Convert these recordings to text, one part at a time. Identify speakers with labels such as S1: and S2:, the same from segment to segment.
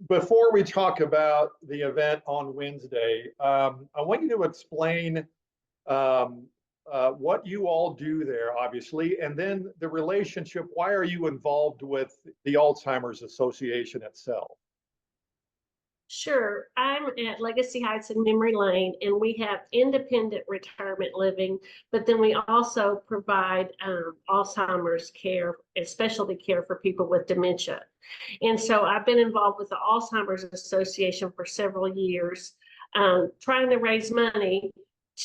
S1: Before we talk about the event on Wednesday, I want you to explain what you all do there, obviously, and then the relationship. Why are you involved with the Alzheimer's Association itself?
S2: Sure. I'm at Legacy Heights and Memory Lane, and we have independent retirement living, but then we also provide Alzheimer's care and specialty care for people with dementia. And so I've been involved with the Alzheimer's Association for several years, trying to raise money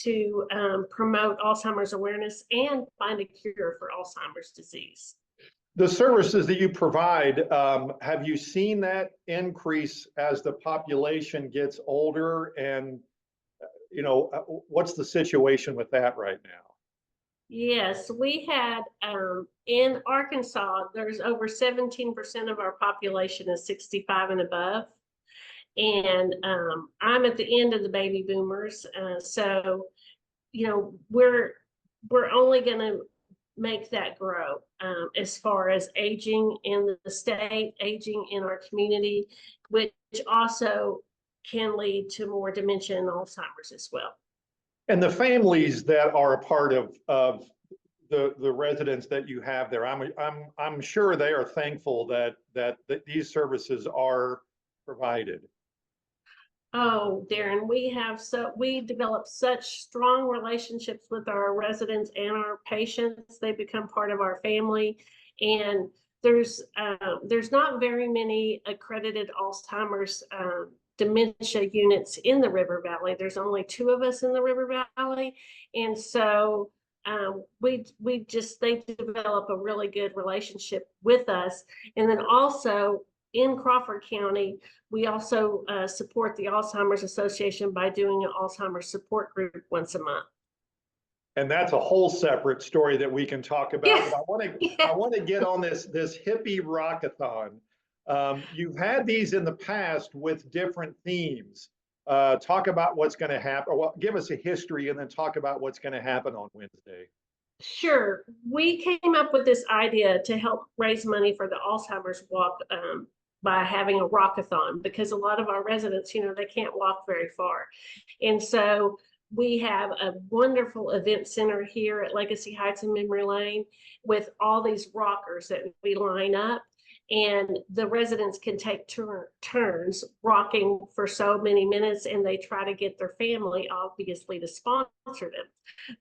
S2: to promote Alzheimer's awareness and find a cure for Alzheimer's disease.
S1: The services that you provide, have you seen that increase as the population gets older? And, what's the situation with that right now?
S2: Yes, we had in Arkansas, there's over 17% of our population is 65 and above. And I'm at the end of the baby boomers. So, we're only going to make that grow as far as aging in the state, aging in our community, which also can lead to more dementia and Alzheimer's as well.
S1: And the families that are a part of the residents that you have there, I'm sure they are thankful that these services are provided.
S2: Oh, Daren, we develop such strong relationships with our residents and our patients. They become part of our family, and there's not very many accredited Alzheimer's dementia units in the River Valley. There's only 2 of us in the River Valley, and so they develop a really good relationship with us. And then also in Crawford County, we also support the Alzheimer's Association by doing an Alzheimer's support group once a month.
S1: And that's a whole separate story that we can talk about.
S2: Yes.
S1: But I want to get on this hippie rock-a-thon. You've had these in the past with different themes. Talk about what's going to happen. Well, give us a history and then talk about what's going to happen on Wednesday.
S2: Sure. We came up with this idea to help raise money for the Alzheimer's walk by having a rock-a-thon, because a lot of our residents, they can't walk very far. And so we have a wonderful event center here at Legacy Heights and Memory Lane with all these rockers that we line up, and the residents can take turns rocking for so many minutes, and they try to get their family, obviously, to sponsor them.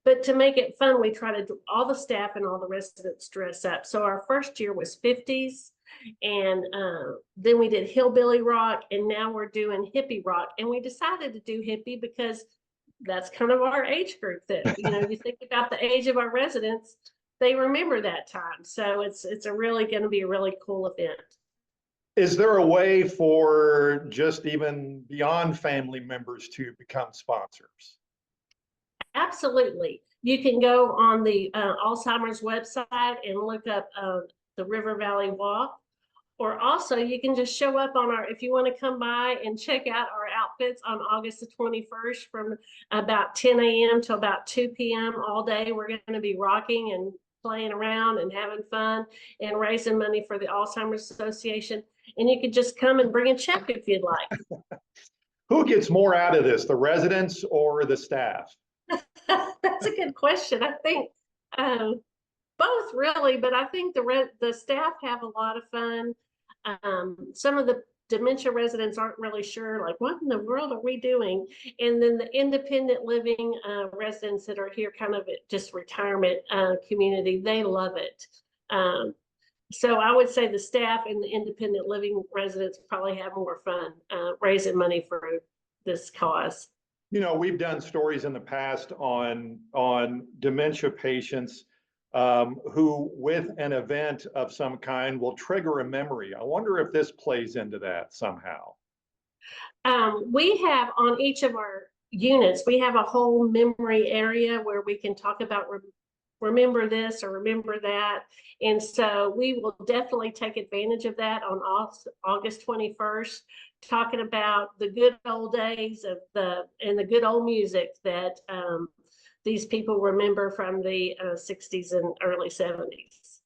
S2: But to make it fun, we try to do all the staff and all the residents dress up. So our first year was 50s, and then we did hillbilly rock, and now we're doing hippie rock. And we decided to do hippie because that's kind of our age group. That you think about the age of our residents, they remember that time. So it's really going to be a really cool event.
S1: Is there a way for just even beyond family members to become sponsors?
S2: Absolutely. You can go on the Alzheimer's website and look up the River Valley Walk. Or also you can just show up if you want to come by and check out our outfits on August the 21st from about 10 a.m. to about 2 p.m. all day. We're going to be rocking and playing around and having fun and raising money for the Alzheimer's Association. And you could just come and bring a check if you'd like.
S1: Who gets more out of this, the residents or the staff?
S2: That's a good question. I think both, really, but I think the staff have a lot of fun. Some of the dementia residents aren't really sure, like, what in the world are we doing? And then the independent living residents that are here kind of just retirement community, they love it. So I would say the staff and the independent living residents probably have more fun raising money for this cause.
S1: We've done stories in the past on dementia patients who, with an event of some kind, will trigger a memory. I wonder if this plays into that somehow.
S2: We have on each of our units, we have a whole memory area where we can talk about remember this or remember that. And so we will definitely take advantage of that on August 21st, talking about the good old days of the good old music that these people remember from the 60s and early 70s.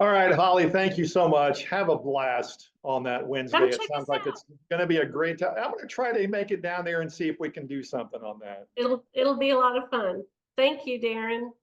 S1: All right, Holly, thank you so much. Have a blast on that Wednesday.
S2: Come
S1: It
S2: check
S1: sounds
S2: us
S1: like
S2: out.
S1: it's going to be a great time. I'm going to try to make it down there and see if we can do something on that.
S2: It'll be a lot of fun. Thank you, Darren.